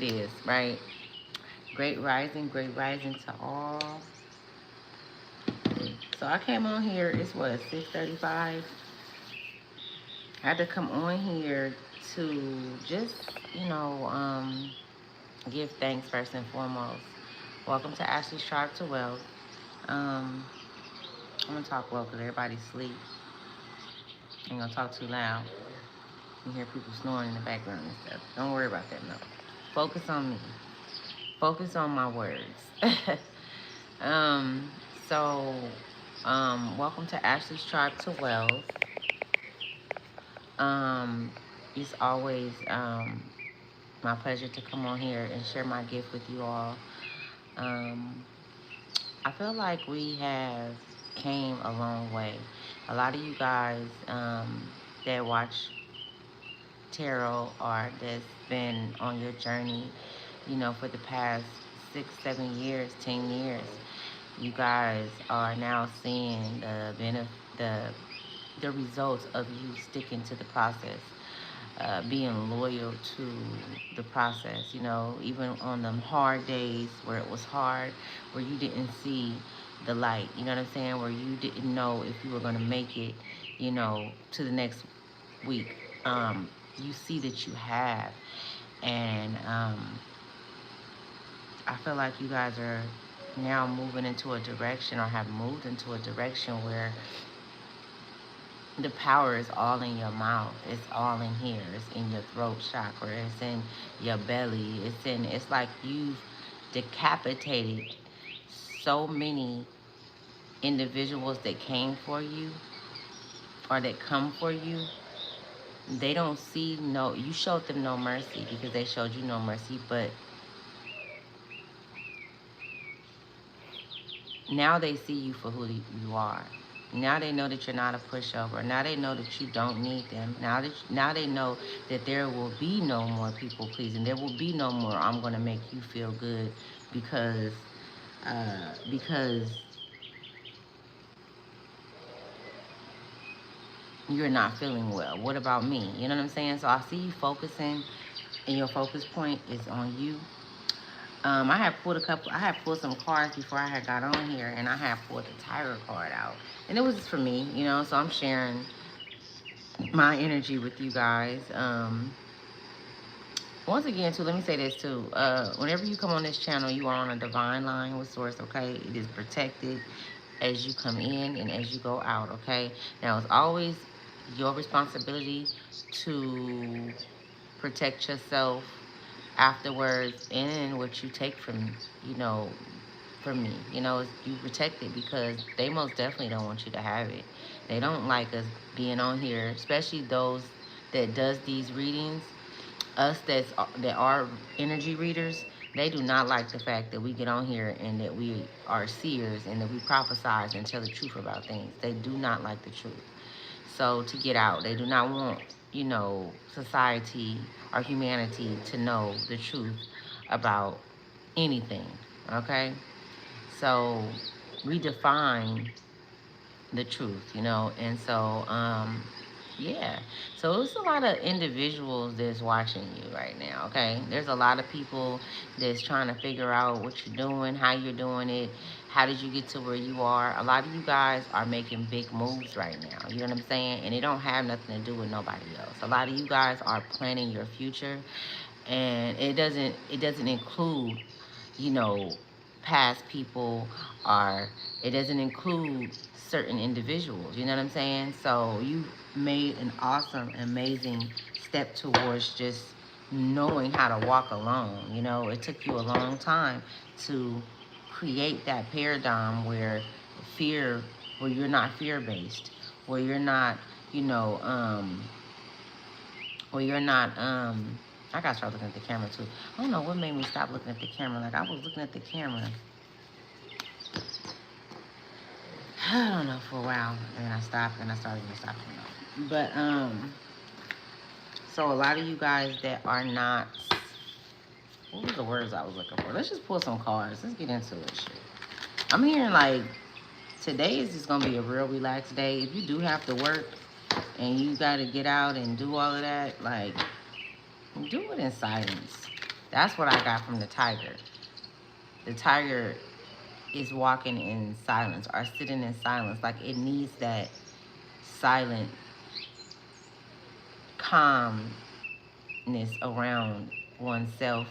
it is, right? Great rising to all. So I came on here, it's what, 6:35. I had to come on here to just, you know, give thanks first and foremost. Welcome to Ashley's Tribe to Wealth. Um, I'm gonna talk low because everybody's asleep. I ain't gonna talk too loud. You hear people snoring in the background and stuff. Don't worry about that, no. Focus on me. Focus on my words. um, so, welcome to Ashley's Tribe to Wealth. Um, it's always my pleasure to come on here and share my gift with you all. Um, I feel like we have came a long way. A lot of you guys that watch tarot or that's been on your journey, for the past 6, 7 years, 10 years, you guys are now seeing the the results of you sticking to the process, being loyal to the process. Even on them hard days where it was hard, where you didn't see the light. You know what I'm saying? Where you didn't know if you were gonna make it, to the next week. You see that you have, and I feel like you guys are now moving into a direction or have moved into a direction where the power is all in your mouth. It's all in here. It's in your throat chakra. It's in your belly. It's like you've decapitated so many individuals that came for you or that come for you. They don't see you showed them no mercy because they showed you no mercy, but now they see you for who you are. Now they know that you're not a pushover. Now they know that you don't need them. Now they know that there will be no more people pleasing. There will be no more I'm gonna make you feel good because you're not feeling well. What about me? You know what I'm saying? So I see you focusing, and your focus point is on you. I had pulled some cards before I had got on here, and I had pulled the Tiger card out, and it was just for me, So I'm sharing my energy with you guys. Once again, too, let me say this too. Whenever you come on this channel, you are on a divine line with Source. Okay, it is protected as you come in and as you go out. Okay, now it's always your responsibility to protect yourself afterwards and what you take from me. You protect it because they most definitely don't want you to have it. They don't like us being on here, especially those that does these readings. Us that are energy readers, they do not like the fact that we get on here and that we are seers and that we prophesize and tell the truth about things. They do not like the truth. So to get out, they do not want, society or humanity to know the truth about anything. Okay? So we define the truth, and so yeah. So it's a lot of individuals that's watching you right now, okay? There's a lot of people that's trying to figure out what you're doing, how you're doing it, how did you get to where you are. A lot of you guys are making big moves right now, you know what I'm saying? And it don't have nothing to do with nobody else. A lot of you guys are planning your future, and it doesn't include, you know, past people, or it doesn't include certain individuals. You know what I'm saying? So you made an awesome, amazing step towards just knowing how to walk alone. It took you a long time to create that paradigm fear, where you're not fear based, where you're not, you know, where you're not, I gotta start looking at the camera too. I don't know what made me stop looking at the camera. Like I was looking at the camera, I don't know, for a while, and then I stopped, and I started to stop. But so a lot of you guys that are not, what was the words I was looking for? Let's just pull some cards. Let's get into it. Shit. I'm hearing like today is just gonna be a real relaxed day. If you do have to work and you gotta get out and do all of that, like do it in silence. That's what I got from the tiger. The tiger is walking in silence or sitting in silence. Like it needs that silent calmness around oneself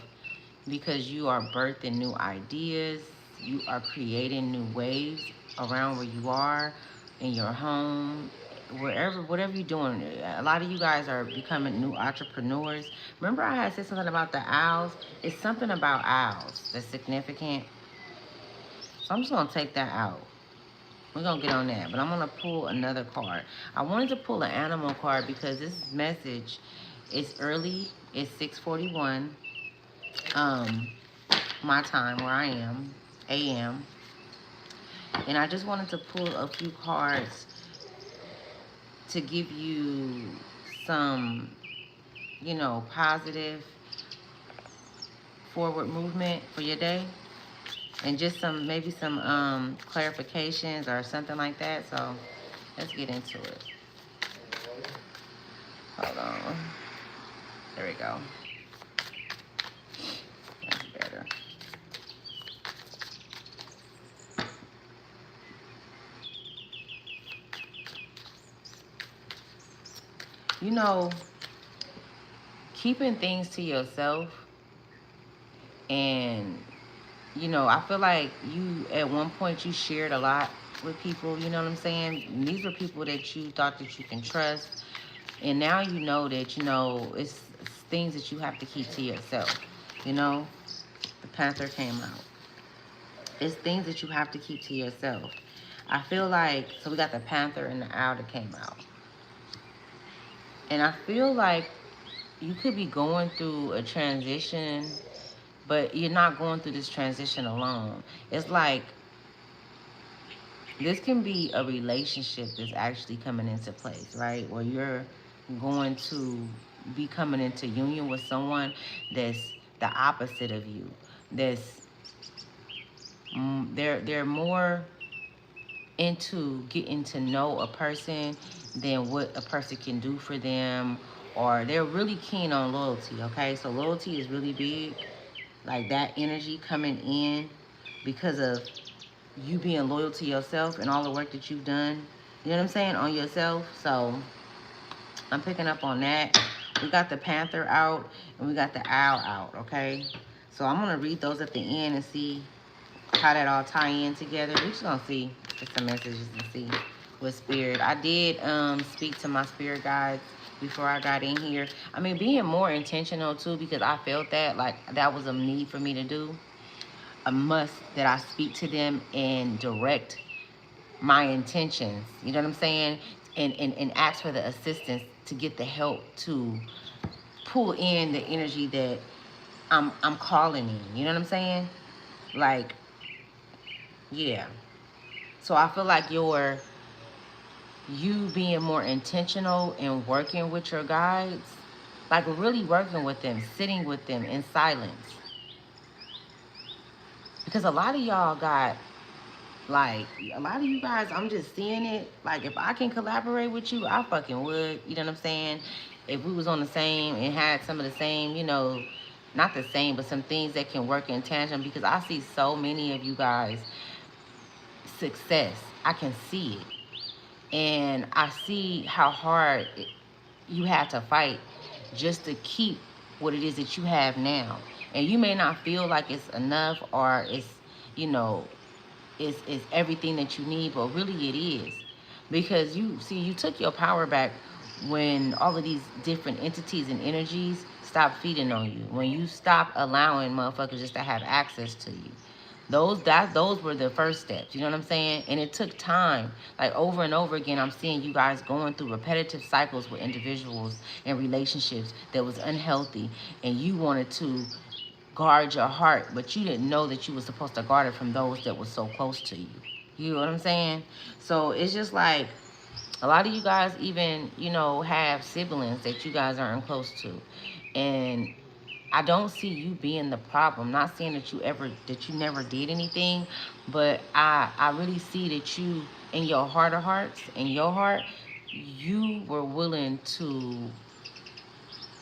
because you are birthing new ideas, you are creating new waves around where you are, in your home, wherever, whatever you're doing. A lot of you guys are becoming new entrepreneurs. Remember, I had said something about the owls? It's something about owls that's significant. So I'm just gonna take that out. We're gonna get on that, but I'm gonna pull another card. I wanted to pull an animal card because this message is early. It's 6:41. Um, my time where I am, AM. And I just wanted to pull a few cards to give you some, positive forward movement for your day. And just maybe some clarifications or something like that. So let's get into it. Hold on. There we go. That's better. Keeping things to yourself, and I feel like you at one point you shared a lot with people, you know what I'm saying? And these are people that you thought that you can trust, and now you know that it's things that you have to keep to yourself. The Panther came out. It's things that you have to keep to yourself. I feel like, so we got the Panther and the Owl that came out. And I feel like you could be going through a transition, but you're not going through this transition alone. It's like this can be a relationship that's actually coming into place, right? Where you're going to be coming into union with someone that's the opposite of you. That's they're more into getting to know a person than what a person can do for them, or they're really keen on loyalty. Okay, so loyalty is really big, like that energy coming in because of you being loyal to yourself and all the work that you've done, you know what I'm saying, on yourself. So I'm picking up on that. We got the Panther out and we got the Owl out. Okay, so I'm gonna read those at the end and see how that all tie in together. We're just gonna see just some messages and see with spirit. I did speak to my spirit guides before I got in here. I mean, being more intentional too, because I felt that like that was a need for me to do. A must that I speak to them and direct my intentions. You know what I'm saying? And ask for the assistance to get the help to pull in the energy that I'm calling in. You know what I'm saying? Like, yeah. So I feel like you being more intentional in working with your guides, like really working with them, sitting with them in silence. Because a lot of y'all got, like, a lot of you guys, I'm just seeing it. Like, if I can collaborate with you, I fucking would. You know what I'm saying? If we was on the same and had some of the same, not the same, but some things that can work in tandem. Because I see so many of you guys success. I can see it. And I see how hard you had to fight just to keep what it is that you have now. And you may not feel like it's enough or you know, it's everything that you need, but really it is. Because you took your power back when all of these different entities and energies stopped feeding on you. When you stopped allowing motherfuckers just to have access to you. Those were the first steps. You know what I'm saying? And it took time. Like over and over again, I'm seeing you guys going through repetitive cycles with individuals and relationships that was unhealthy, and you wanted to guard your heart, but you didn't know that you were supposed to guard it from those that were so close to you. You know what I'm saying? So it's just like a lot of you guys even, have siblings that you guys aren't close to. And I don't see you being the problem. Not saying that you never did anything, but I really see that you, in your heart of hearts, in your heart, you were willing to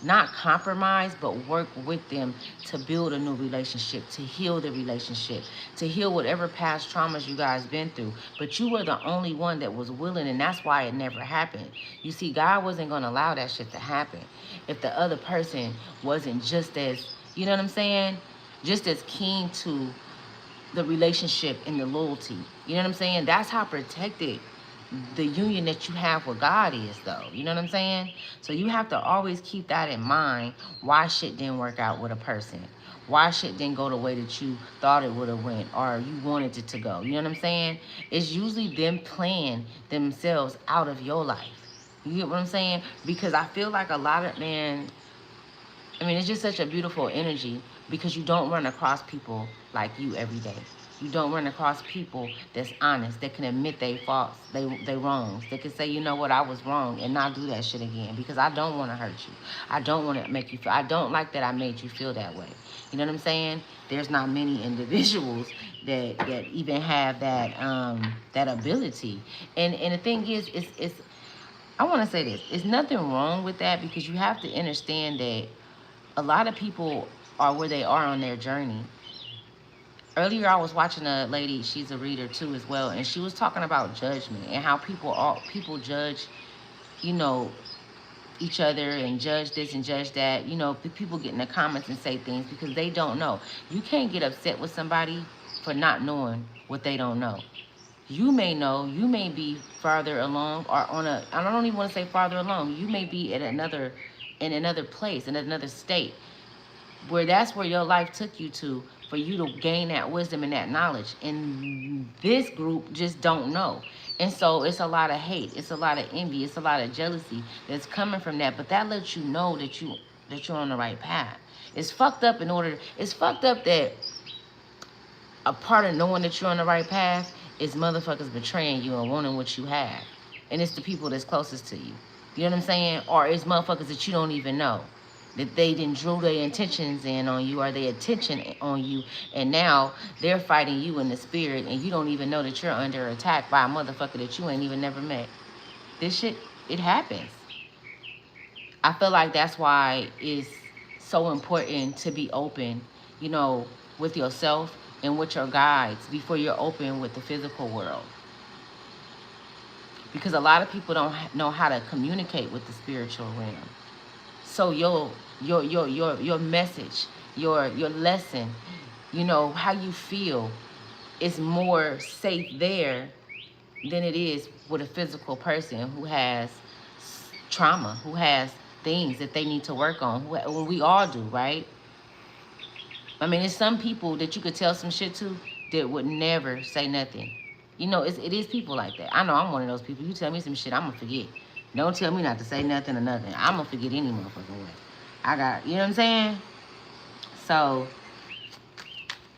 not compromise, but work with them to build a new relationship, to heal the relationship, to heal whatever past traumas you guys been through. But you were the only one that was willing, and that's why it never happened. You see, God wasn't going to allow that shit to happen if the other person wasn't just as, you know what I'm saying, just as keen to the relationship and the loyalty. You know what I'm saying? That's how protected the union that you have with God is, though. You know what I'm saying? So you have to always keep that in mind, why shit didn't work out with a person, why shit didn't go the way that you thought it would have went or you wanted it to go. You know what I'm saying? It's usually them playing themselves out of your life. You get what I'm saying? Because I feel like a lot of, man, I mean, it's just such a beautiful energy because you don't run across people like you every day. You don't run across people that's honest, that can admit they faults, they wrongs. They can say, you know what, I was wrong, and not do that shit again because I don't want to hurt you. I don't want to make you feel, I don't like that I made you feel that way. You know what I'm saying? There's not many individuals that even have that ability. And the thing is, it's I want to say this. It's nothing wrong with that because you have to understand that a lot of people are where they are on their journey. Earlier, I was watching a lady. She's a reader too, as well, and she was talking about judgment and how people judge, you know, each other and judge this and judge that. You know, people get in the comments and say things because they don't know. You can't get upset with somebody for not knowing what they don't know. You may know, you may be farther along or on a, I don't even want to say farther along. You may be at in another place, in another state where that's where your life took you to for you to gain that wisdom and that knowledge. And this group just don't know. And so it's a lot of hate, it's a lot of envy, it's a lot of jealousy that's coming from that. But that lets you know that you're on the right path. It's fucked up that a part of knowing that you're on the right path is motherfuckers betraying you and wanting what you have. And it's the people that's closest to you. You know what I'm saying? Or it's motherfuckers that you don't even know, that they didn't drew their intentions in on you or their attention on you, and now they're fighting you in the spirit, and you don't even know that you're under attack by a motherfucker that you ain't even never met. This shit, it happens. I feel like that's why it's so important to be open, you know, with yourself and with your guides before you're open with the physical world. Because a lot of people don't know how to communicate with the spiritual realm. So your message, your lesson, you know, how you feel is more safe there than it is with a physical person who has trauma, who has things that they need to work on. Who, we all do, right? I mean, there's some people that you could tell some shit to that would never say nothing. You know, it is people like that. I know I'm one of those people. You tell me some shit, I'm going to forget. Don't tell me not to say nothing or nothing. I'm going to forget any motherfucking way. I got, you know what I'm saying? So,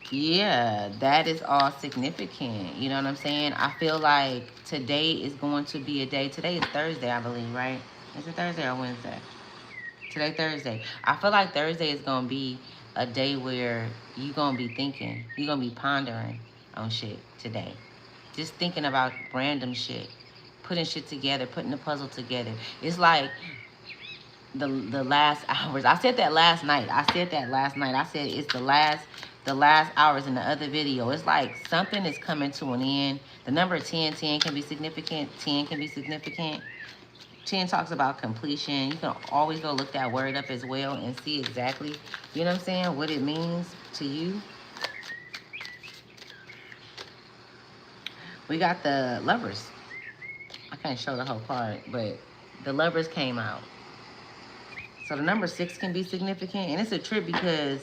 yeah, that is all significant. You know what I'm saying? I feel like today is going to be a day. Today is Thursday, I believe, right? Is it Thursday or Wednesday? Today, Thursday. I feel like Thursday is going to be a day where you're going to be thinking. You're going to be pondering on shit today. Just thinking about random shit. Putting shit together. Putting the puzzle together. It's like the last hours. I said that last night. I said it's the last hours in the other video. It's like something is coming to an end. The number 10 can be significant. 10 can be significant. 10 talks about completion. You can always go look that word up as well and see exactly, you know what I'm saying, what it means to you. We got the Lovers. I can't show the whole card, but the Lovers came out. So the number 6 can be significant. And it's a trip because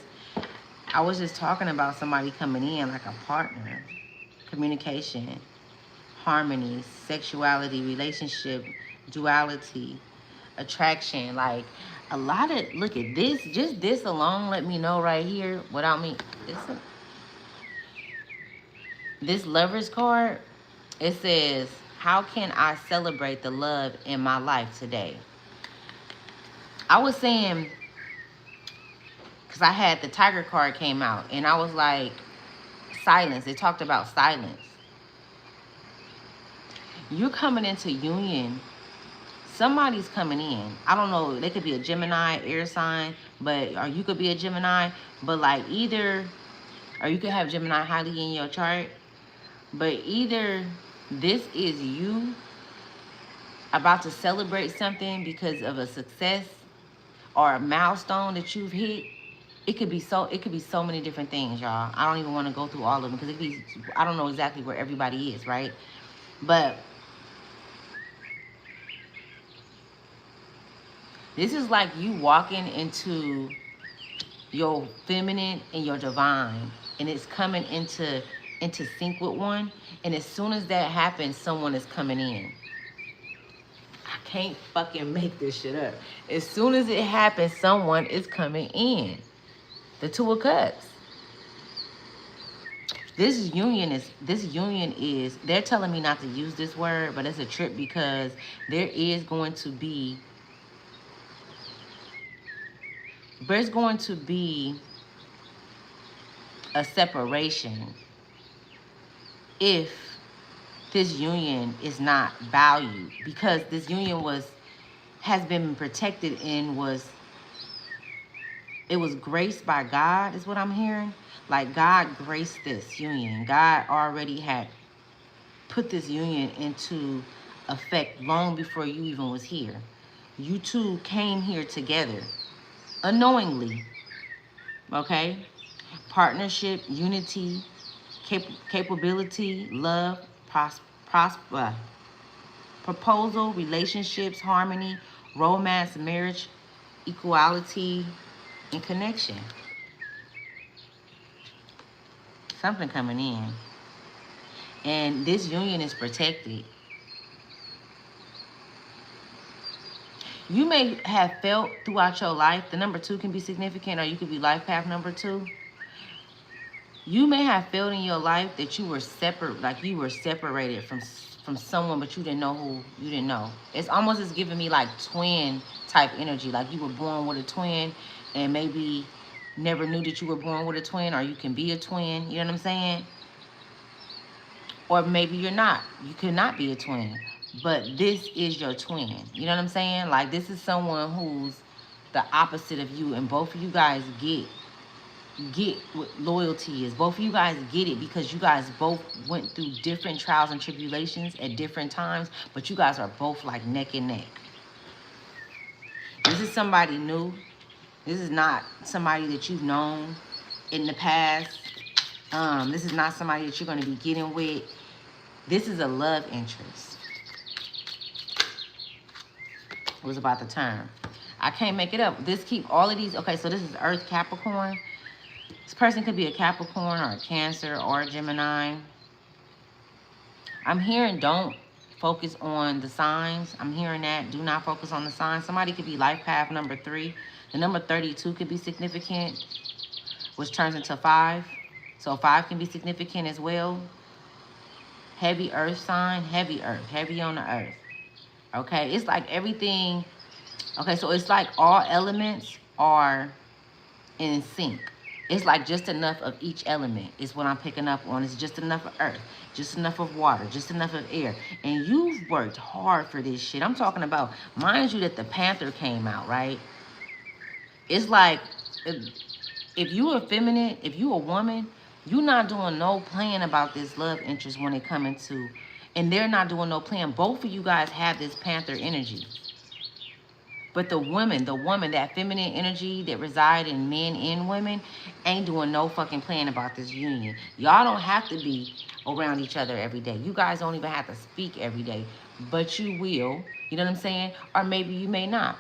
I was just talking about somebody coming in like a partner. Communication, harmony, sexuality, relationship, duality, attraction. Like a lot of, look at this. Just this alone let me know right here without me. This Lovers card, it says, how can I celebrate the love in my life today? I was saying, because I had the Tiger card came out, and I was like, silence. It talked about silence. You're coming into union somebody's coming in. I don't know. They could be a Gemini, air sign, or you could be a Gemini, but like either, or you could have Gemini highly in your chart, but either this is you about to celebrate something because of a success or a milestone that you've hit. It could be so many different things, y'all. I don't even want to go through all of them because I don't know exactly where everybody is, right? But this is like you walking into your feminine and your divine, and it's coming into sync with one. And as soon as that happens, someone is coming in. I can't fucking make this shit up. As soon as it happens, someone is coming in. The Two of Cups. This union is, they're telling me not to use this word, but it's a trip because there's going to be a separation if this union is not valued, because this union has been protected and it was graced by God, is what I'm hearing. Like God graced this union. God already had put this union into effect long before you even was here. You two came here together unknowingly, okay? Partnership, unity, capability, love, prosper, proposal, relationships, harmony, romance, marriage, equality, and connection. Something coming in. And this union is protected. You may have felt throughout your life, the number 2 can be significant, or you could be life path number 2. You may have felt in your life that you were separate, like you were separated from someone, but you didn't know who you didn't know. It's almost as giving me like twin type energy, like you were born with a twin and maybe never knew that you were born with a twin, or you can be a twin, you know what I'm saying? Or maybe you're not. You could not be a twin, but this is your twin. You know what I'm saying? Like this is someone who's the opposite of you, and both of you guys get what loyalty is. Both of you guys get it because you guys both went through different trials and tribulations at different times, but you guys are both like neck and neck. This is somebody new. This is not somebody that you've known in the past. This is not somebody that you're going to be getting with. This is a love interest. It was about the term. I can't make it up. All of these. Okay, so this is Earth Capricorn. This person could be a Capricorn or a Cancer or a Gemini. I'm hearing don't focus on the signs. I'm hearing that. Do not focus on the signs. Somebody could be life path number 3. The number 32 could be significant, which turns into 5. So 5 can be significant as well. Heavy earth sign, heavy earth, heavy on the earth. Okay, it's like everything. Okay, so it's like all elements are in sync. It's like just enough of each element is what I'm picking up on. It's just enough of earth, just enough of water, just enough of air. And you've worked hard for this shit. I'm talking about, mind you, that the Panther came out, right? It's like, if you are feminine, if you a woman, you're not doing no playing about this love interest when it coming to, and they're not doing no playing. Both of you guys have this Panther energy. But the woman, that feminine energy that reside in men and women, ain't doing no fucking playing about this union. Y'all don't have to be around each other every day. You guys don't even have to speak every day. But you will. You know what I'm saying? Or maybe you may not.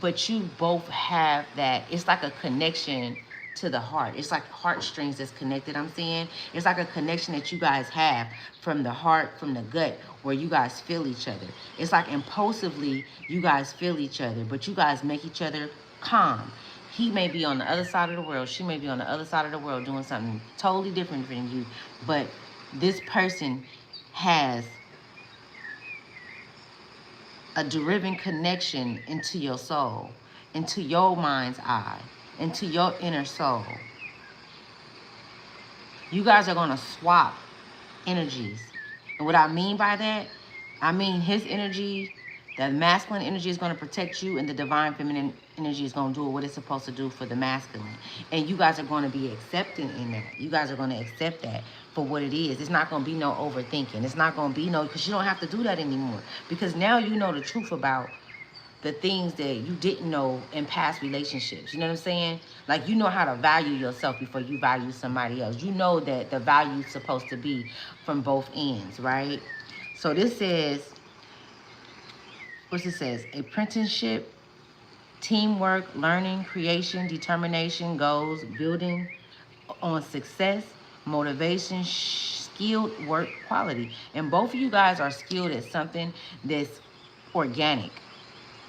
But you both have that. It's like a connection to the heart. It's like heartstrings that's connected, I'm saying. It's like a connection that you guys have from the heart, from the gut, where you guys feel each other. It's like impulsively, you guys feel each other, but you guys make each other calm. He may be on the other side of the world. She may be on the other side of the world doing something totally different from you. But this person has a deriving connection into your soul, into your mind's eye, into your inner soul. You guys are going to swap energies. And what I mean by that, I mean his energy The masculine energy is going to protect you, and the divine feminine energy is going to do what it's supposed to do for the masculine. And you guys are going to be accepting in that. You guys are going to accept that for what it is. It's not going to be no overthinking. It's not going to be no, because you don't have to do that anymore. Because now you know the truth about the things that you didn't know in past relationships. You know what I'm saying? Like, you know how to value yourself before you value somebody else. You know that the value is supposed to be from both ends, right? So this says, what's it says? Apprenticeship, teamwork, learning, creation, determination, goals, building on success, motivation, skilled work quality. And both of you guys are skilled at something that's organic.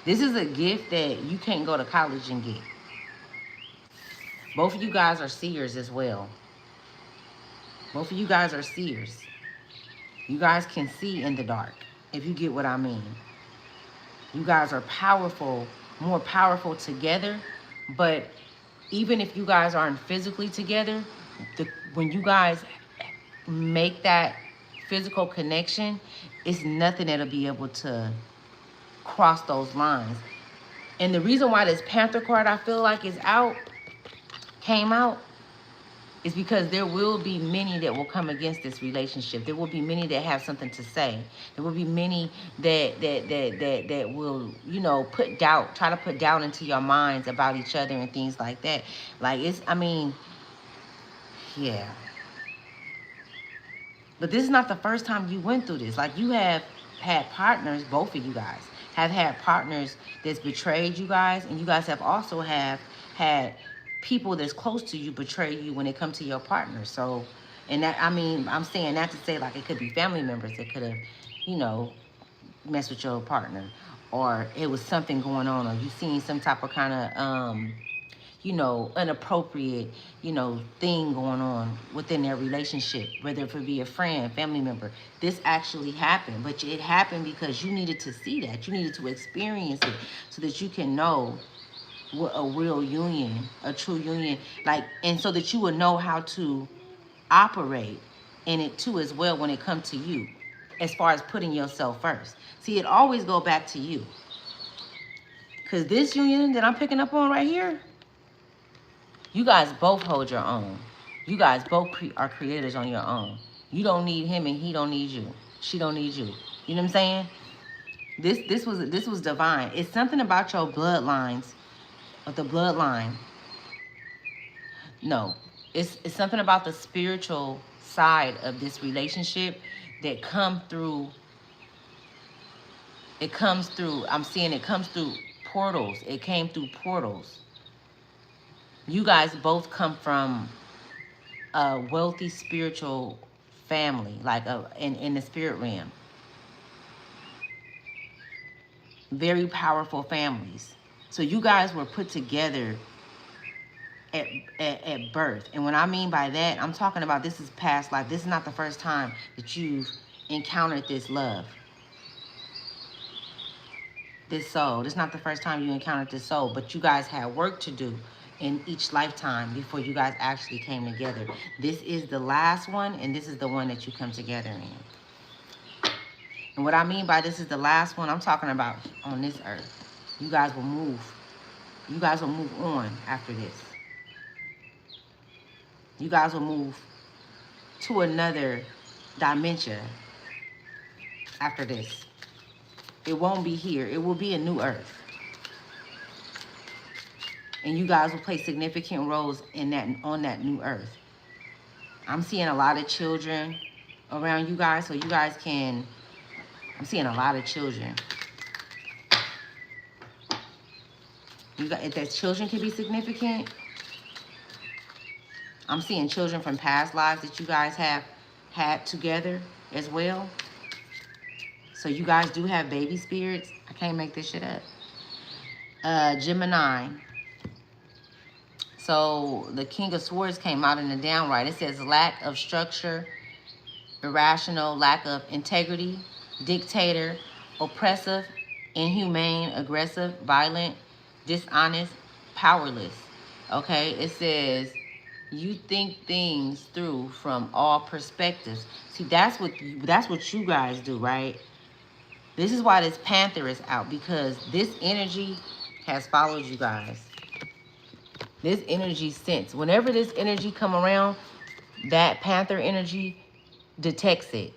This is a gift that you can't go to college and get. Both of you guys are seers as well. Both of you guys are seers. You guys can see in the dark, if you get what I mean. You guys are powerful, more powerful together. But even if you guys aren't physically together, when you guys make that physical connection, it's nothing that'll be able to cross those lines. And the reason why this Panther card, I feel like, came out, is because there will be many that will come against this relationship. There will be many that have something to say. There will be many that will, you know, try to put doubt into your minds about each other and things like that. Like, I mean, yeah. But this is not the first time you went through this. Like, you have had partners, both of you guys have had partners that's betrayed you guys, and you guys have also had people that's close to you betray you when it comes to your partner. So, and that, I mean, I'm saying that to say, like, it could be family members that could have, you know, messed with your partner, or it was something going on, or you seen some type of kind of, you know, inappropriate, you know, thing going on within their relationship, whether it be a friend, family member. This actually happened, but it happened because you needed to see that. You needed to experience it so that you can know what a real union, a true union, like, and so that you would know how to operate in it too as well when it comes to you, as far as putting yourself first. See, it always go back to you. Because this union that I'm picking up on right here, you guys both hold your own. You guys both are creators on your own. You don't need him and he don't need you. She don't need you. You know what I'm saying? This was divine. It's something about your bloodlines, or the bloodline. No, it's something about the spiritual side of this relationship that come through. It comes through. I'm seeing it comes through portals. It came through portals. You guys both come from a wealthy spiritual family, like in the spirit realm. Very powerful families. So you guys were put together at birth. And what I mean by that, I'm talking about this is past life. This is not the first time that you've encountered this love, this soul. This is not the first time you encountered this soul, but you guys had work to do in each lifetime before you guys actually came together. This is the last one, and this is the one that you come together in. And what I mean by this is the last one, I'm talking about on this earth. You guys will move. You guys will move on after this. You guys will move to another dimension after this. It won't be here. It will be a new earth. And you guys will play significant roles in that, on that new earth. I'm seeing a lot of children around you guys, so you guys can, I'm seeing a lot of children. You got, if that children can be significant, I'm seeing children from past lives that you guys have had together as well. So you guys do have baby spirits. I can't make this shit up. Gemini. So the King of Swords came out in the downright. It says lack of structure, irrational, lack of integrity, dictator, oppressive, inhumane, aggressive, violent, dishonest, powerless. Okay, it says you think things through from all perspectives. See, that's what you guys do, right? This is why this Panther is out, because this energy has followed you guys. This energy sense. Whenever this energy come around, that Panther energy detects it.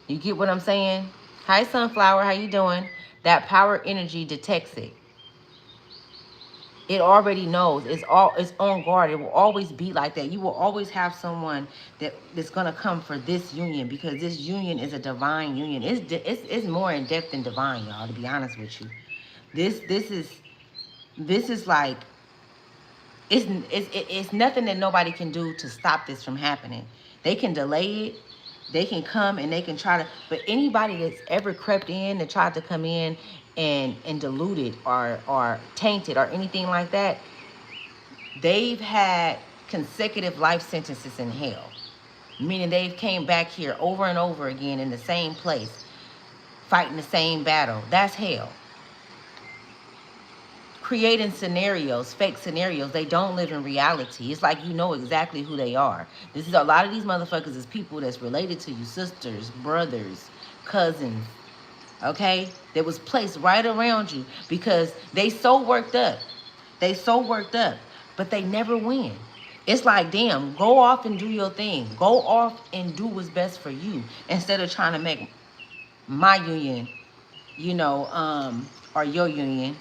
You get what I'm saying? Hi, Sunflower. How you doing? That power energy detects it. It already knows. It's on guard. It will always be like that. You will always have someone that's gonna come for this union, because this union is a divine union. It's more in depth than divine, y'all. To be honest with you, this is like it's nothing that nobody can do to stop this from happening. They can delay it. They can come and they can try to, but anybody that's ever crept in and tried to come in and dilute it or taint it or anything like that, they've had consecutive life sentences in hell. Meaning they've came back here over and over again in the same place, fighting the same battle. That's hell. Creating scenarios, fake scenarios. They don't live in reality. It's like you know exactly who they are. This is a lot of these motherfuckers is people that's related to you, sisters, brothers, cousins, okay? That was placed right around you because they so worked up. They so worked up, but they never win. It's like, damn, go off and do your thing. Go off and do what's best for you instead of trying to make my union, or your union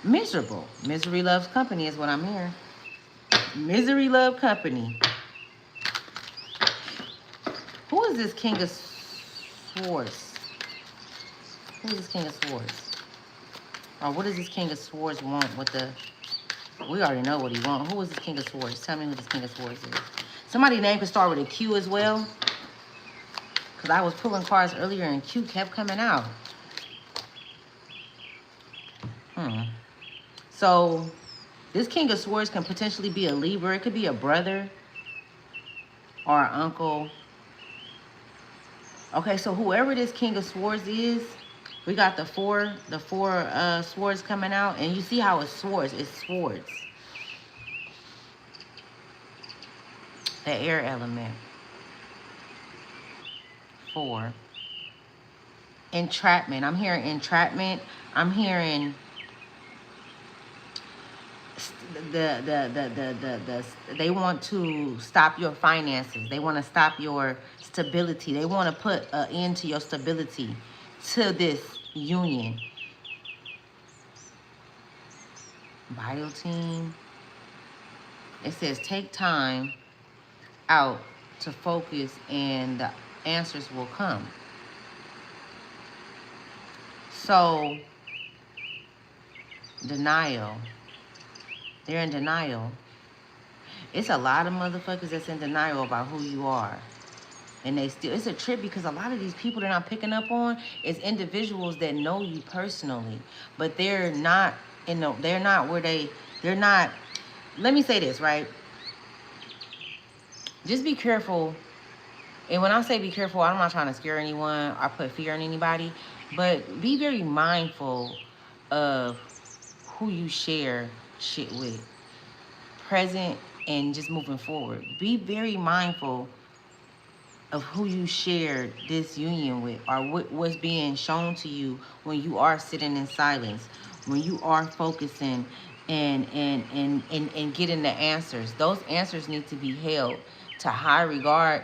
miserable. Misery loves company is what I'm hearing. Misery love company. Who is this King of Swords? Who is this King of Swords? Or what does this King of Swords want with the... We already know what he wants. Who is this King of Swords? Tell me who this King of Swords is. Somebody's name could start with a Q as well. Because I was pulling cards earlier and Q kept coming out. So, this King of Swords can potentially be a Libra. It could be a brother or an uncle. Okay, so whoever this King of Swords is, we got the four swords coming out. And you see how it's swords. It's swords. The air element. 4. Entrapment. I'm hearing entrapment. I'm hearing... they want to stop your finances. They want to stop your stability. They want to put an end to your stability, to this union. Bio team. It says take time out to focus and the answers will come. So, denial. They're in denial. It's a lot of motherfuckers that's in denial about who you are. And they still, it's a trip because a lot of these people that I'm picking up on is individuals that know you personally, but they're not they're not, let me say this, right? Just be careful. And when I say be careful, I'm not trying to scare anyone or put fear in anybody, but be very mindful of who you share shit with, present and just moving forward. Be very mindful of who you share this union with, or what's being shown to you when you are sitting in silence, when you are focusing and getting the answers. Those answers need to be held to high regard.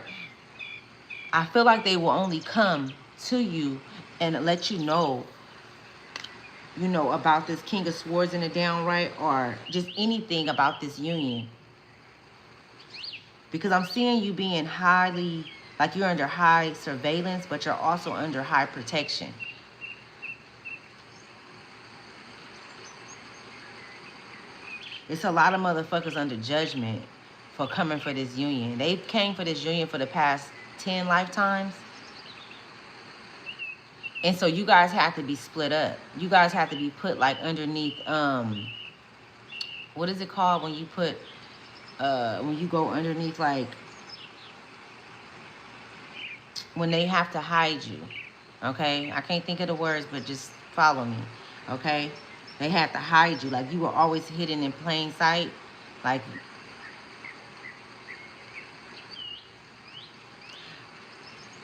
I feel like they will only come to you and let you know about this King of Swords in the downright, or just anything about this union. Because I'm seeing you being highly, like you're under high surveillance, but you're also under high protection. It's a lot of motherfuckers under judgment for coming for this union. They came for this union for the past 10 lifetimes. And so you guys have to be split up. You guys have to be put like underneath, what is it called when you put, when you go underneath, like, when they have to hide you, okay? I can't think of the words, but just follow me, okay? They have to hide you, like you were always hidden in plain sight, like...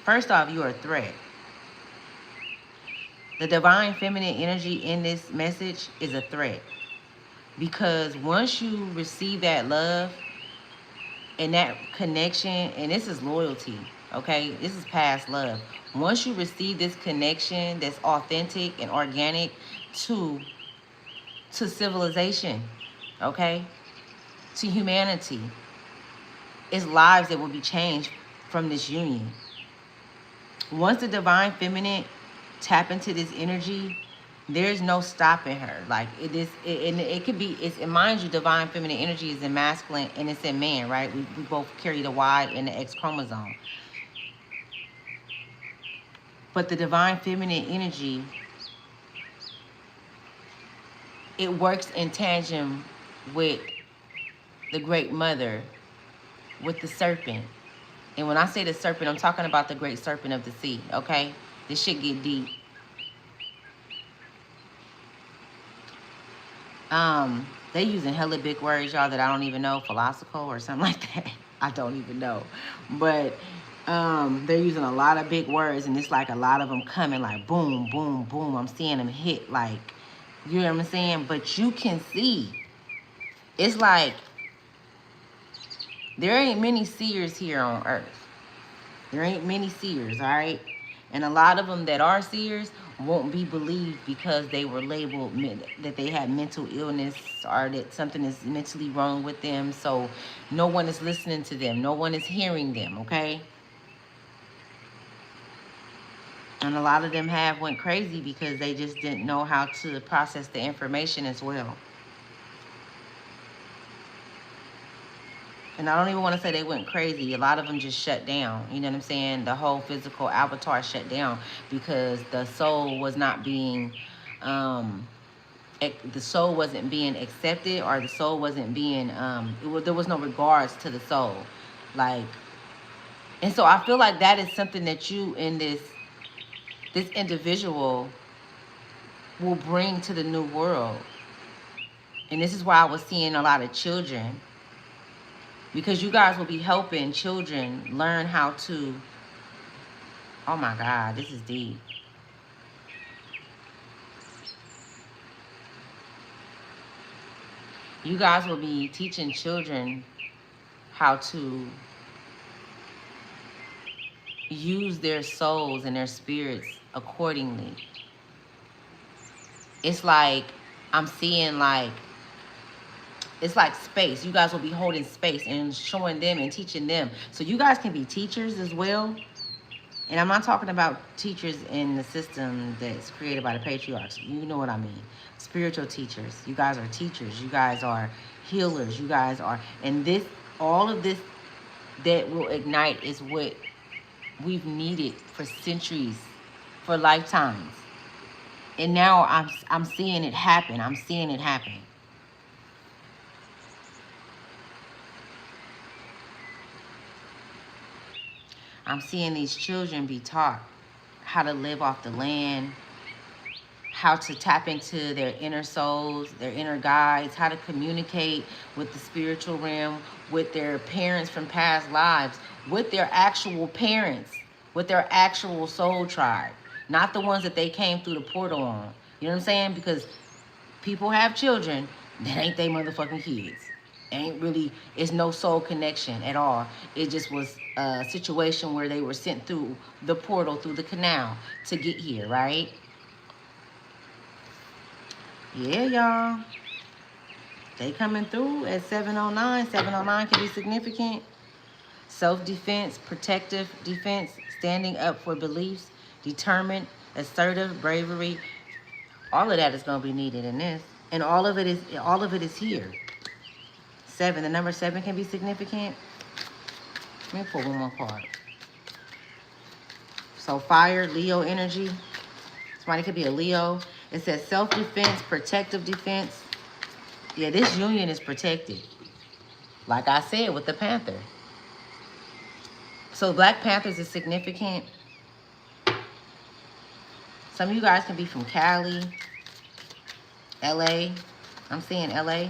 First off, you're a threat. The divine feminine energy in this message is a threat. Because once you receive that love and that connection, and this is loyalty, okay? This is past love. Once you receive this connection that's authentic and organic to civilization, okay? To humanity, it's lives that will be changed from this union. Once the divine feminine tap into this energy, there's no stopping her. Like it could be. It's, and mind you, divine feminine energy is in masculine and it's in man, right? We both carry the Y and the X chromosome. But the divine feminine energy, it works in tandem with the great mother, with the serpent. And when I say the serpent, I'm talking about the great serpent of the sea, okay? This shit get deep. They using hella big words, y'all, that I don't even know, philosophical or something like that. I don't even know. But they're using a lot of big words, and it's like a lot of them coming like boom, boom, boom. I'm seeing them hit like, you know what I'm saying? But you can see, it's like there ain't many seers here on earth. There ain't many seers, all right? And a lot of them that are seers won't be believed because they were labeled that they had mental illness or that something is mentally wrong with them. So no one is listening to them. No one is hearing them, okay? And a lot of them have went crazy because they just didn't know how to process the information as well. And I don't even want to say they went crazy. A lot of them just shut down. You know what I'm saying? The whole physical avatar shut down because the soul was not being, the soul wasn't being accepted, or the soul wasn't being, there was no regards to the soul. Like, and so I feel like that is something that you in this individual will bring to the new world. And this is why I was seeing a lot of children, because you guys will be helping children learn how to, oh my God, this is deep. You guys will be teaching children how to use their souls and their spirits accordingly. It's like, I'm seeing like, it's like space. You guys will be holding space and showing them and teaching them. So you guys can be teachers as well. And I'm not talking about teachers in the system that's created by the patriarchs. You know what I mean. Spiritual teachers. You guys are teachers. You guys are healers. You guys are, and this, all of this that will ignite is what we've needed for centuries, for lifetimes. And now I'm seeing it happen. I'm seeing it happen. I'm seeing these children be taught how to live off the land, how to tap into their inner souls, their inner guides, how to communicate with the spiritual realm, with their parents from past lives, with their actual parents, with their actual soul tribe, not the ones that they came through the portal on. You know what I'm saying? Because people have children that ain't they motherfucking kids. Ain't really, it's no soul connection at all. It just was a situation where they were sent through the portal, through the canal to get here, right? Yeah, y'all. They coming through at 709. 709 can be significant. Self-defense, protective defense, standing up for beliefs, determined, assertive, bravery. All of that is going to be needed in this. And all of it is here. 7, the number 7 can be significant. Let me pull one more card. So fire, Leo energy. Somebody could be a Leo. It says self-defense, protective defense. Yeah, this union is protected. Like I said with the Panther. So Black Panthers is significant. Some of you guys can be from Cali, LA. I'm seeing LA.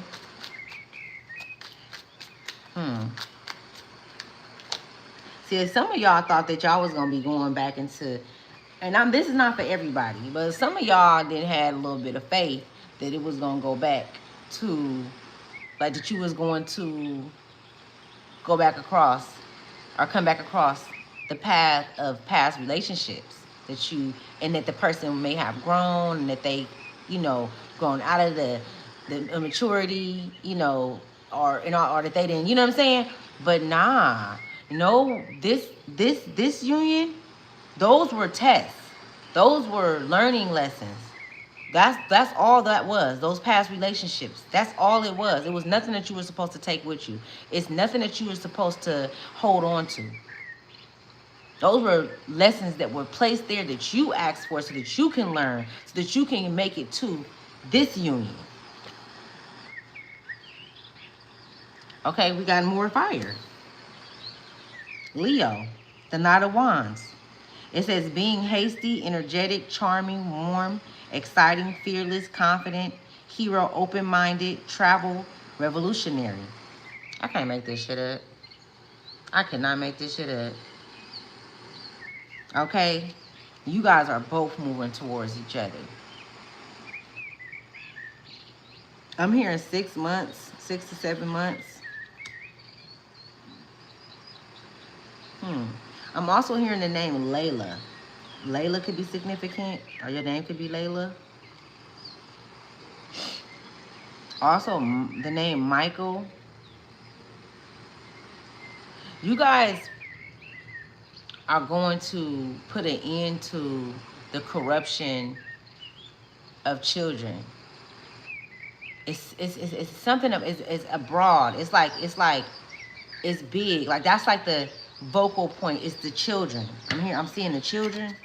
See, some of y'all thought that y'all was going to be going back into and this is not for everybody, but some of y'all did had a little bit of faith that it was gonna go back to, like, that you was going to go back across or come back across the path of past relationships that you, and that the person may have grown, and that they, you know, grown out of the immaturity, you know, or or that they didn't, you know what I'm saying? But nah, no, this union, those were tests. Those were learning lessons. That's all that was. Those past relationships. That's all it was. It was nothing that you were supposed to take with you. It's nothing that you were supposed to hold on to. Those were lessons that were placed there that you asked for, so that you can learn, so that you can make it to this union. Okay, we got more fire. Leo, the Knight of Wands. It says being hasty, energetic, charming, warm, exciting, fearless, confident, hero, open-minded, travel, revolutionary. I can't make this shit up. I cannot make this shit up. Okay? You guys are both moving towards each other. I'm hearing 6 months, 6 to 7 months. I'm also hearing the name Layla. Layla could be significant, or your name could be Layla. Also, the name Michael. You guys are going to put an end to the corruption of children. It's something of, it's abroad. It's big. Like, that's like the vocal point. It's the children. I'm seeing the children.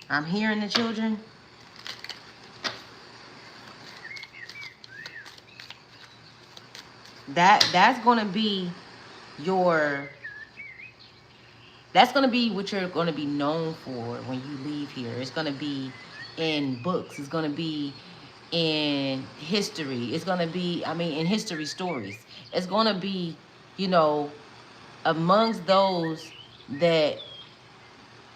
I'm hearing the children. That's gonna be your, that's gonna be what you're gonna be known for when you leave here. It's gonna be in books. It's gonna be in history. It's gonna be, in history stories. It's gonna be, you know, amongst those that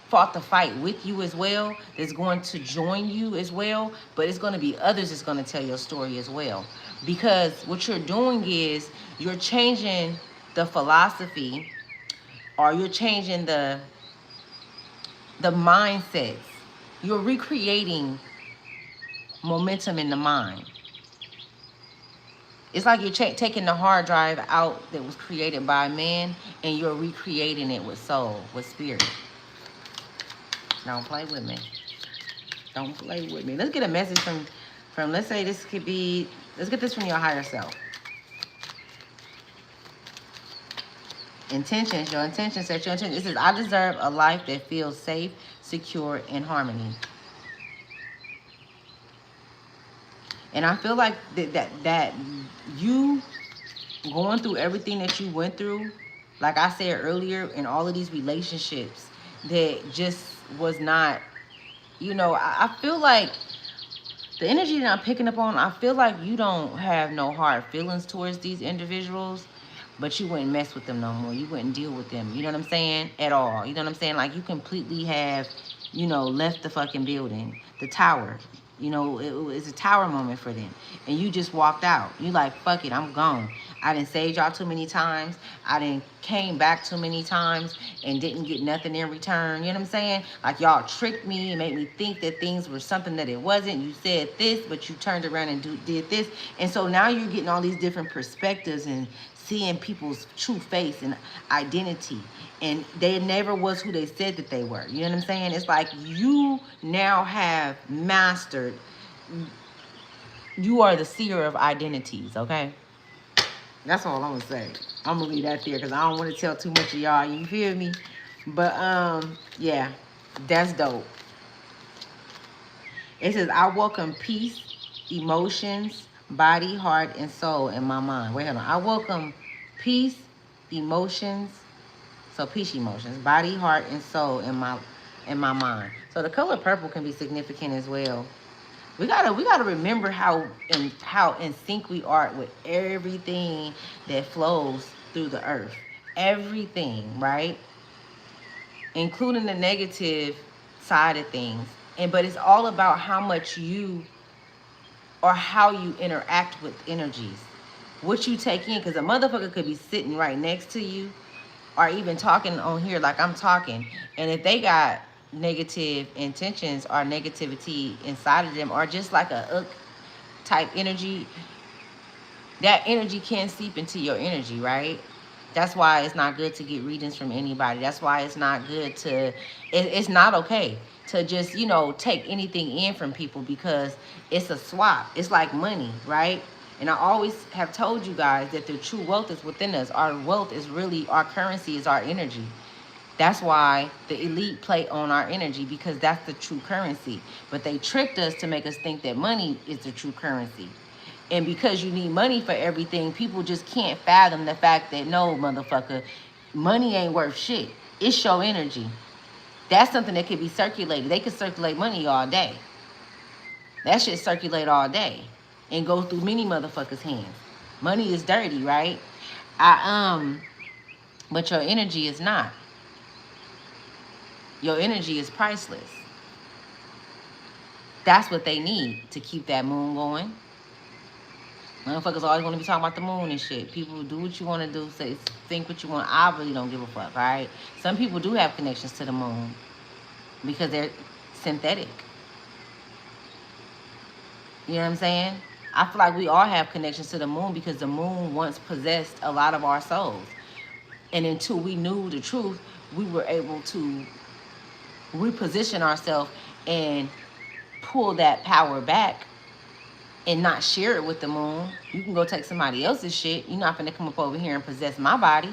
fought the fight with you as well, that's going to join you as well, but it's going to be others that's going to tell your story as well. Because what you're doing is you're changing the philosophy, or you're changing the mindsets. You're recreating momentum in the mind. It's like you're taking the hard drive out that was created by man, and you're recreating it with soul, with spirit. Don't play with me. Don't play with me. Let's get a message from let's say this could be, let's get this from your higher self. Intentions, your intention, set your intention. It says, I deserve a life that feels safe, secure, and harmony. And I feel like that you going through everything that you went through, like I said earlier, in all of these relationships that just was not, you know, I feel like the energy that I'm picking up on, I feel like you don't have no hard feelings towards these individuals, but you wouldn't mess with them no more. You wouldn't deal with them. You know what I'm saying? At all. You know what I'm saying? Like, you completely have, you know, left the fucking building, the tower. You know, it's a tower moment for them. And you just walked out. You like, fuck it, I'm gone. I done saved y'all too many times. I done came back too many times and didn't get nothing in return. You know what I'm saying? Like, y'all tricked me and made me think that things were something that it wasn't. You said this, but you turned around and did this. And so now you're getting all these different perspectives and seeing people's true face and identity. And they never was who they said that they were. You know what I'm saying? It's like you now have mastered. You are the seer of identities, okay? That's all I'm gonna say. I'm gonna leave that there because I don't want to tell too much of y'all. You feel me? But yeah, that's dope. It says, I welcome peace, emotions, body, heart, and soul in my mind. Wait, hold on. I welcome peace, emotions, so peace, emotions, body, heart, and soul in my mind. So the color purple can be significant as well. We gotta remember how in sync we are with everything that flows through the earth. Everything, right? Including the negative side of things. But it's all about how much you, or how you interact with energies, what you take in. Because a motherfucker could be sitting right next to you, or even talking on here like I'm talking, and if they got negative intentions or negativity inside of them, or just like a type energy, that energy can seep into your energy, right? That's why it's not good to get readings from anybody. That's why it's not good to, it's not okay to just, take anything in from people, because it's a swap. It's like money, right? And I always have told you guys that the true wealth is within us. Our wealth is really, our currency is our energy. That's why the elite play on our energy, because that's the true currency. But they tricked us to make us think that money is the true currency. And because you need money for everything, people just can't fathom the fact that, no, motherfucker, money ain't worth shit. It's your energy. That's something that could be circulated. They could circulate money all day. That shit circulate all day and go through many motherfuckers' hands. Money is dirty, right? But your energy is not. Your energy is priceless. That's what they need to keep that moon going. Motherfuckers always want to be talking about the moon and shit. People do what you want to do, say, think what you want. I really don't give a fuck, all right? Some people do have connections to the moon because they're synthetic. You know what I'm saying? I feel like we all have connections to the moon because the moon once possessed a lot of our souls. And until we knew the truth, we were able to reposition ourselves and pull that power back and not share it with the moon. You can go take somebody else's shit. You're not finna come up over here and possess my body.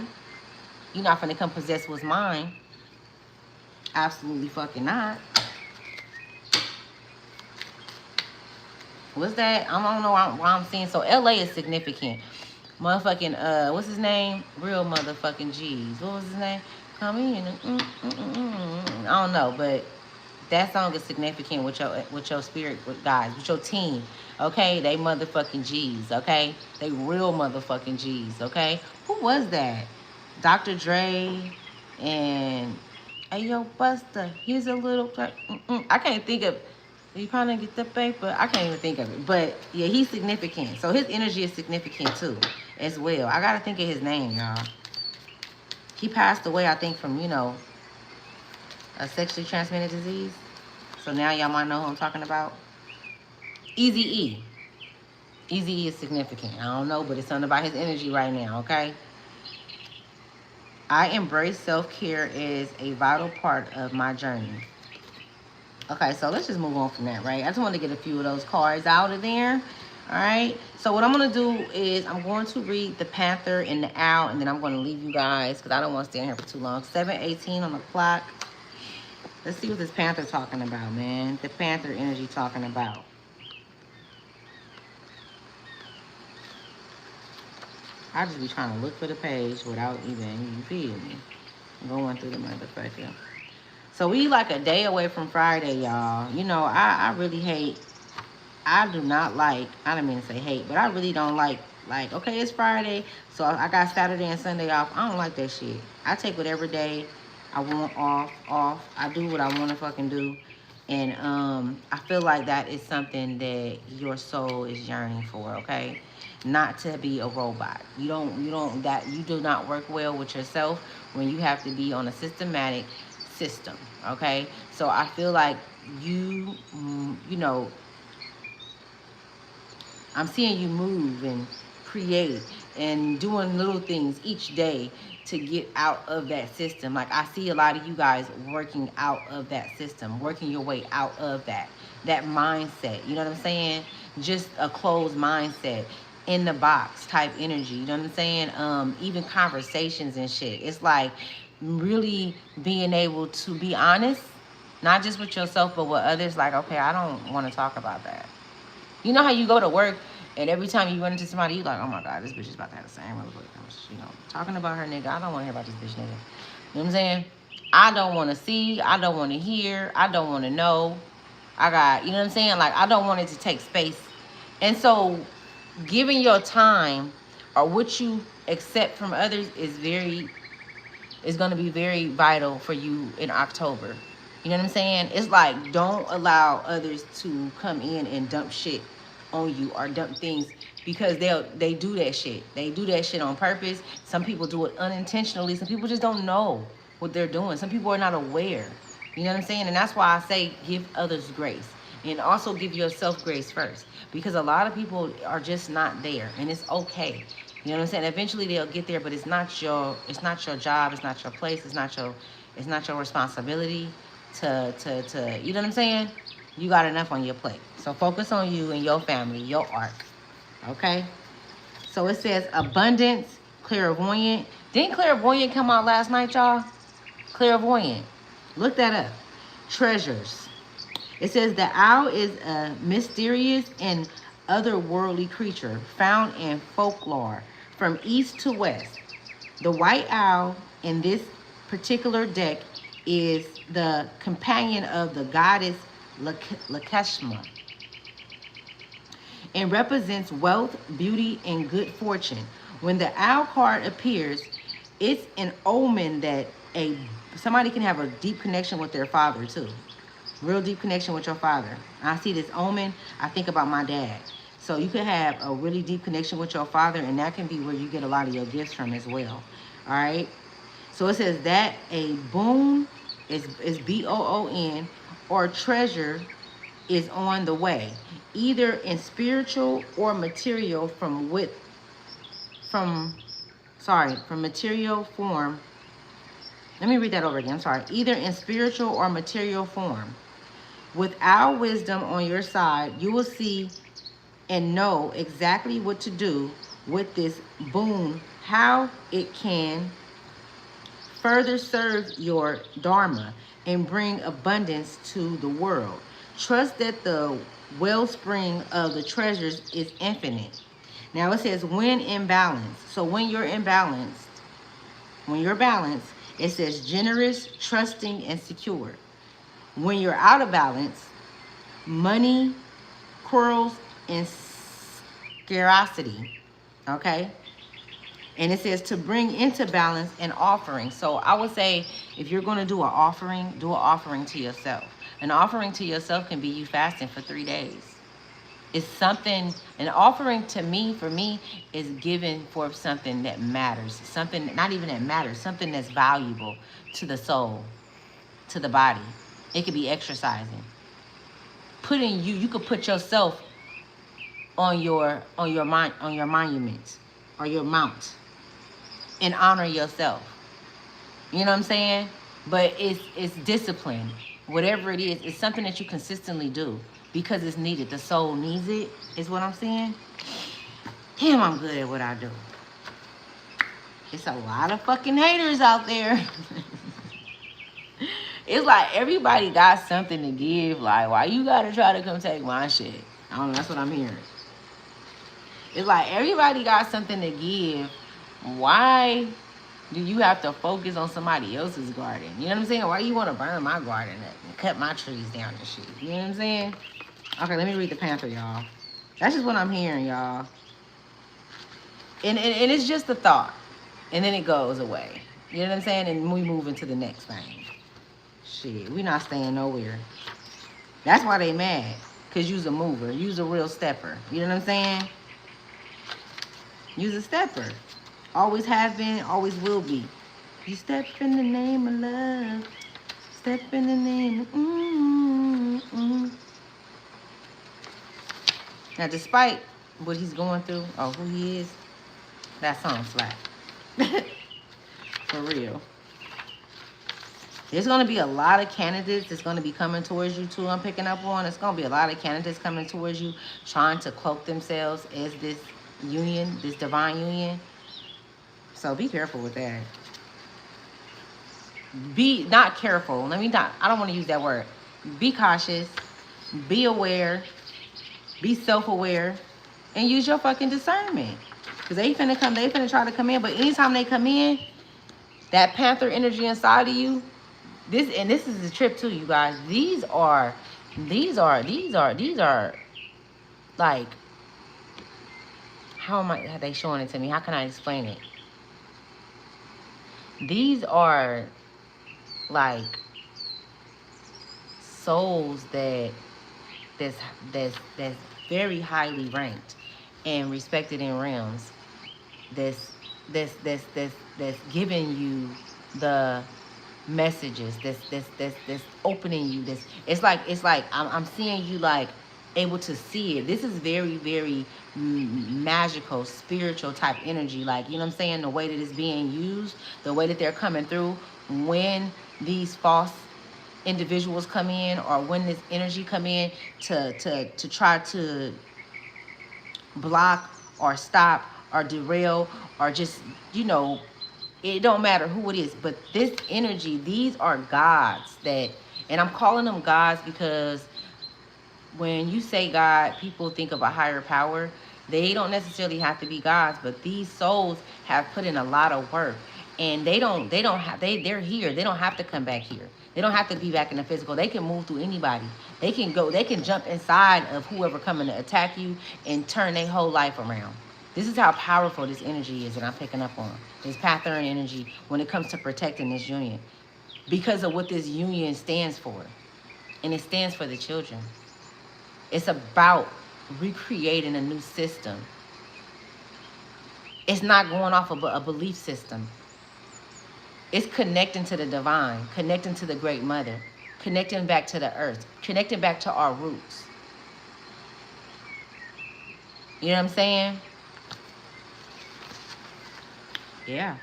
You're not finna come possess what's mine. Absolutely fucking not. What's that? I don't know why I'm saying. So LA is significant. Motherfucking, what's his name? Real motherfucking G's. What was his name? Come in. I don't know, but that song is significant with your spirit, with guys, with your team. Okay, they motherfucking G's. Okay, they real motherfucking G's. Okay, who was that? Dr. Dre and Ayo Buster. He's a little. I can't think of. You probably get the paper. I can't even think of it. But yeah, he's significant. So his energy is significant too, as well. I gotta think of his name, y'all. He passed away, I think, from a sexually transmitted disease. So now y'all might know who I'm talking about. Eazy-E. Eazy-E is significant. I don't know, but it's something about his energy right now, okay? I embrace self-care as a vital part of my journey. Okay, so let's just move on from that, right? I just want to get a few of those cards out of there. All right, so what I'm going to do is I'm going to read the Panther and the Owl, and then I'm going to leave you guys because I don't want to stand here for too long. 7:18 on the clock. Let's see what this Panther talking about, man. The Panther energy talking about. I just be trying to look for the page without even, you feel me, going through the motherfucker. So we like a day away from Friday, y'all. You know, I really hate, I do not like, I don't mean to say hate, but I really don't like, okay, it's Friday, so I got Saturday and Sunday off. I don't like that shit. I take whatever day I want off. I do what I want to fucking do. And I feel like that is something that your soul is yearning for, okay? Not to be a robot. You do not work well with yourself when you have to be on a systematic system, okay? So I feel like you know, I'm seeing you move and create and doing little things each day to get out of that system. Like I see a lot of you guys working out of that system, working your way out of that mindset. You know what I'm saying? Just a closed mindset, in the box type energy. You know what I'm saying? Even conversations and shit. It's like really being able to be honest, not just with yourself, but with others. Like, okay, I don't want to talk about that. You know how you go to work and every time you run into somebody, you like, oh my God, this bitch is about to have the same motherfucker. You know, talking about her nigga. I don't want to hear about this bitch nigga. You know what I'm saying? I don't want to see. I don't want to hear. I don't want to know. I got, you know what I'm saying? Like, I don't want it to take space. And so giving your time or what you accept from others is going to be very vital for you in October. You know what I'm saying? It's like, don't allow others to come in and dump shit on you or dump things, because they do that shit. They do that shit on purpose. Some people do it unintentionally. Some people just don't know what they're doing. Some people are not aware. You know what I'm saying? And that's why I say give others grace. And also give yourself grace first. Because a lot of people are just not there. And it's okay. You know what I'm saying? Eventually they'll get there, but it's not your job, it's not your place, it's not your responsibility to you know what I'm saying? You got enough on your plate. So focus on you and your family, your arc. Okay? So it says abundance, clairvoyant. Didn't clairvoyant come out last night, y'all? Clairvoyant. Look that up. Treasures. It says the owl is a mysterious and otherworldly creature found in folklore from east to west. The white owl in this particular deck is the companion of the goddess Lakshmi and represents wealth, beauty, and good fortune. When the owl card appears, it's an omen that somebody can have a deep connection with their father too. Real deep connection with your father. I see this omen, I think about my dad. So you could have a really deep connection with your father, and that can be where you get a lot of your gifts from as well. All right. So it says that a boon is BOON, or treasure is on the way, either in spiritual or material from material form. Let me read that over again. I'm sorry. Either in spiritual or material form. With our wisdom on your side, you will see and know exactly what to do with this boon, how it can further serve your dharma and bring abundance to the world. Trust that the wellspring of the treasures is infinite. Now it says when in balance. So when you're balanced, it says generous, trusting, and secure. When you're out of balance, money, quarrels, and scarcity. Okay? And it says to bring into balance an offering. So I would say if you're going to do an offering to yourself. An offering to yourself can be you fasting for 3 days. It's something, an offering to me, for me, is giving for something that matters. Something, not even that matters, something that's valuable to the soul, to the body. It could be exercising. You could put yourself on your monument or your mount and honor yourself. You know what I'm saying? But it's discipline. Whatever it is, it's something that you consistently do because it's needed. The soul needs it, is what I'm saying. Damn, I'm good at what I do. It's a lot of fucking haters out there. It's like everybody got something to give. Like, why you gotta try to come take my shit? I don't know, that's what I'm hearing. It's like everybody got something to give. Why do you have to focus on somebody else's garden? You know what I'm saying? Why you want to burn my garden up and cut my trees down and shit? You know what I'm saying? Okay, let me read the Panther, y'all. That's just what I'm hearing, y'all. And it's just a thought. And then it goes away. You know what I'm saying? And we move into the next thing. Shit, we not staying nowhere. That's why they mad. Because you's a mover. You's a real stepper. You know what I'm saying? You's a stepper. Always have been, always will be. You step in the name of love. Step in the name of Now, despite what he's going through, or who he is, that song slap. For real. There's going to be a lot of candidates that's going to be coming towards you, too, I'm picking up on. It's going to be a lot of candidates coming towards you, trying to cloak themselves as this union, this divine union. So be careful with that. Be not careful. I don't want to use that word. Be cautious. Be aware. Be self-aware. And use your fucking discernment. Because they finna try to come in. But anytime they come in, that Panther energy inside of you, this is the trip too, you guys. These are like, how are they showing it to me? How can I explain it? These are like souls that's that's very highly ranked and respected in realms, that's that's giving you the messages, that's opening you. This, it's like I'm seeing you like able to see it. This is very, very magical, spiritual type energy. Like, you know what I'm saying? The way that it's being used, the way that they're coming through when these false individuals come in, or when this energy come in to try to block or stop or derail, or just, you know, it don't matter who it is, but this energy, these are gods that, and I'm calling them gods because when you say God, people think of a higher power. They don't necessarily have to be gods, but these souls have put in a lot of work, and they don't have, they're here. They don't have to come back here. They don't have to be back in the physical. They can move through anybody. They can go. They can jump inside of whoever coming to attack you and turn their whole life around. This is how powerful this energy is that I'm picking up on. This Pathern energy when it comes to protecting this union, because of what this union stands for, and it stands for the children. It's about recreating a new system. It's not going off of a belief system. It's connecting to the divine, connecting to the great mother, connecting back to the earth, connecting back to our roots. You know what I'm saying? Yeah.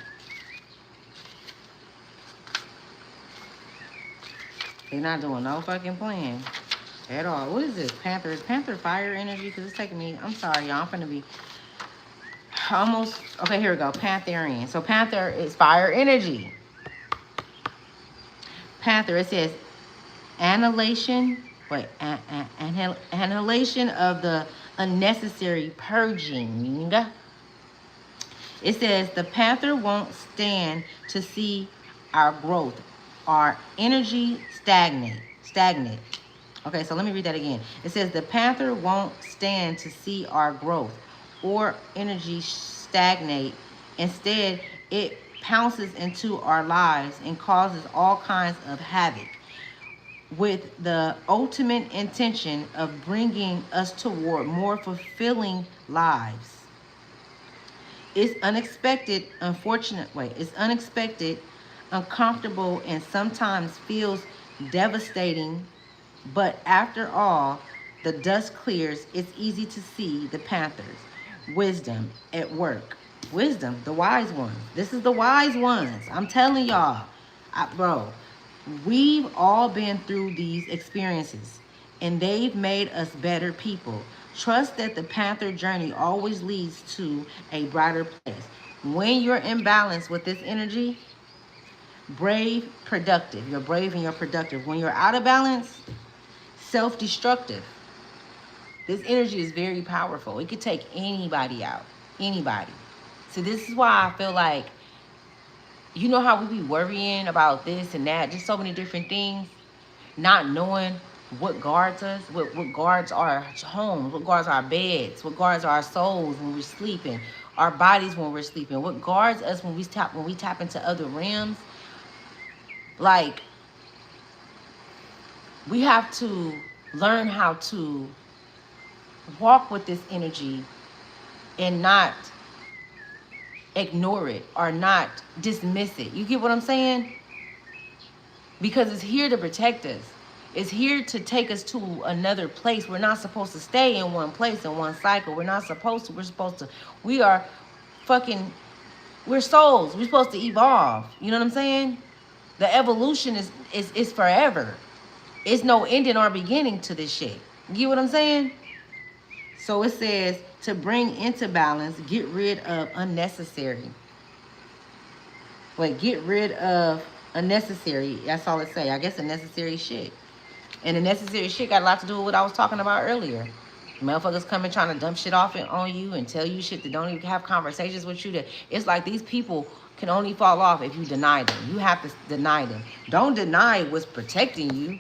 They're not doing no fucking plan at all. What is this? Panther? Is Panther fire energy? Because it's taking me, I'm sorry, y'all. I'm finna be almost, okay, here we go. Pantherian. So Panther is fire energy. Panther, it says annihilation, annihilation of the unnecessary purging. It says the Panther won't stand to see our growth, our energy stagnate. Okay, so let me read that again. It says the Panther won't stand to see our growth or energy stagnate. Instead, it pounces into our lives and causes all kinds of havoc, with the ultimate intention of bringing us toward more fulfilling lives. It's unexpected, it's unexpected, uncomfortable, and sometimes feels devastating. But after all, the dust clears. It's easy to see the Panthers' wisdom at work. Wisdom, the wise ones. This is the wise ones. I'm telling y'all, bro, we've all been through these experiences, and they've made us better people. Trust that the Panther journey always leads to a brighter place. When you're in balance with this energy, brave, productive. You're brave and you're productive. When you're out of balance, self-destructive. This energy is very powerful. It could take anybody out. Anybody. So this is why I feel like, you know how we be worrying about this and that, just so many different things, not knowing what guards us, what guards our homes, what guards our beds, what guards our souls when we're sleeping, our bodies when we're sleeping, what guards us when we tap into other realms. Like, we have to learn how to walk with this energy and not ignore it or not dismiss it. You get what I'm saying? Because it's here to protect us. It's here to take us to another place. We're not supposed to stay in one place, in one cycle. We're not supposed to. We're supposed to. We are fucking, we're souls. We're supposed to evolve. You know what I'm saying? The evolution is forever. It's no ending or beginning to this shit. You get what I'm saying? So it says to bring into balance, get rid of unnecessary. Get rid of unnecessary. That's all it say. I guess unnecessary shit. And the necessary shit got a lot to do with what I was talking about earlier. Motherfuckers coming trying to dump shit off on you and tell you shit that don't even have conversations with you. That it's like these people can only fall off if you deny them. You have to deny them. Don't deny what's protecting you.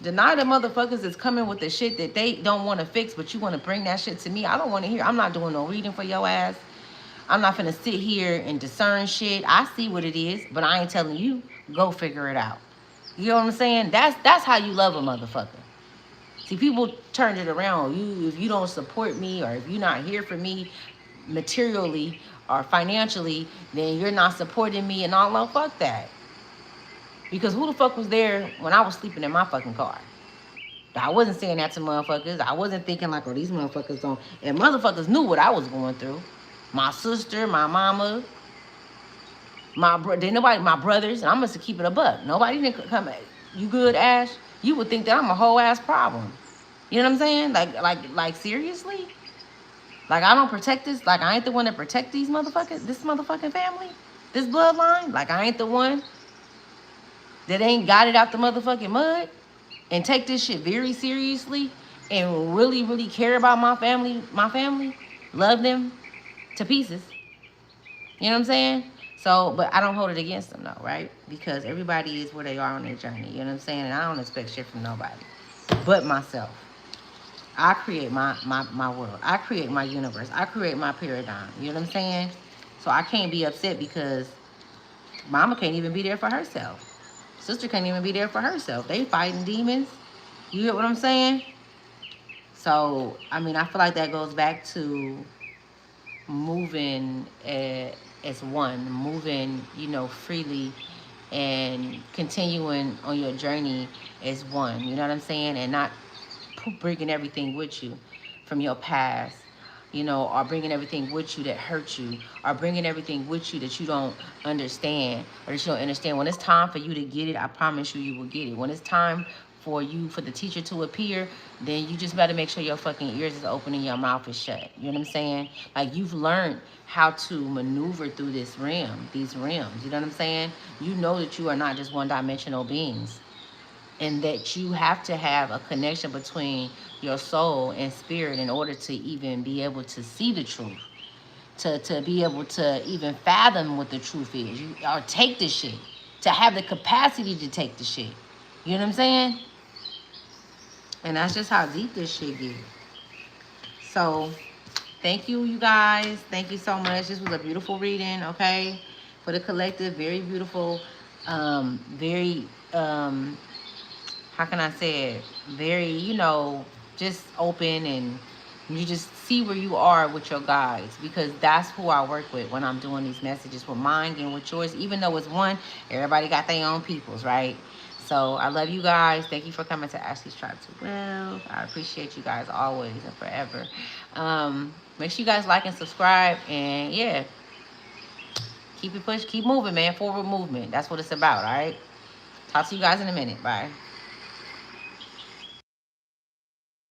Deny the motherfuckers that's coming with the shit that they don't want to fix, but you want to bring that shit to me. I don't want to hear. I'm not doing no reading for your ass. I'm not finna sit here and discern shit. I see what it is, but I ain't telling you. Go figure it out. You know what I'm saying? That's how you love a motherfucker. See, people turn it around. You, if you don't support me, or if you're not here for me materially or financially, then you're not supporting me and all. Well, fuck that. Because who the fuck was there when I was sleeping in my fucking car? I wasn't saying that to motherfuckers. I wasn't thinking like, oh, these motherfuckers don't. And motherfuckers knew what I was going through. My sister, my mama, my brothers. And I'm gonna keep it a buck. Nobody didn't come. You good, Ash? You would think that I'm a whole ass problem. You know what I'm saying? Like seriously? Like I don't protect this. Like I ain't the one that protect these motherfuckers. This motherfucking family, this bloodline. Like I ain't the one that ain't got it out the motherfucking mud and take this shit very seriously and really, really care about my family, love them to pieces. You know what I'm saying? So, but I don't hold it against them though, right? Because everybody is where they are on their journey. You know what I'm saying? And I don't expect shit from nobody but myself. I create my world. I create my universe. I create my paradigm. You know what I'm saying? So I can't be upset because mama can't even be there for herself. Sister can't even be there for herself. They fighting demons. You get what I'm saying? So, I mean, I feel like that goes back to moving as one, moving, freely and continuing on your journey as one. You know what I'm saying? And not bringing everything with you from your past, or bringing everything with you that hurt you, or bringing everything with you that you don't understand, or that you don't understand. When it's time for you to get it, I promise you will get it. When it's time for the teacher to appear, then you just better make sure your fucking ears is open and your mouth is shut. You know what I'm saying? Like, you've learned how to maneuver through these realms. You know what I'm saying? You know that you are not just one-dimensional beings, and that you have to have a connection between your soul and spirit in order to even be able to see the truth, to be able to even fathom what the truth is, or take the shit, to have the capacity to take the shit. You know what I'm saying? And that's just how deep this shit gets. So, thank you, you guys. Thank you so much. This was a beautiful reading, okay? For the collective, very beautiful, very, how can I say it? Very, just open, and you just see where you are with your guides, because that's who I work with when I'm doing these messages, with mine and with yours. Even though it's one, everybody got their own peoples, right? So I love you guys. Thank you for coming to Ashley's Tribe to Well. I appreciate you guys always and forever. Make sure you guys like and subscribe, and yeah, keep moving, man. Forward movement. That's what it's about, all right? Talk to you guys in a minute. Bye.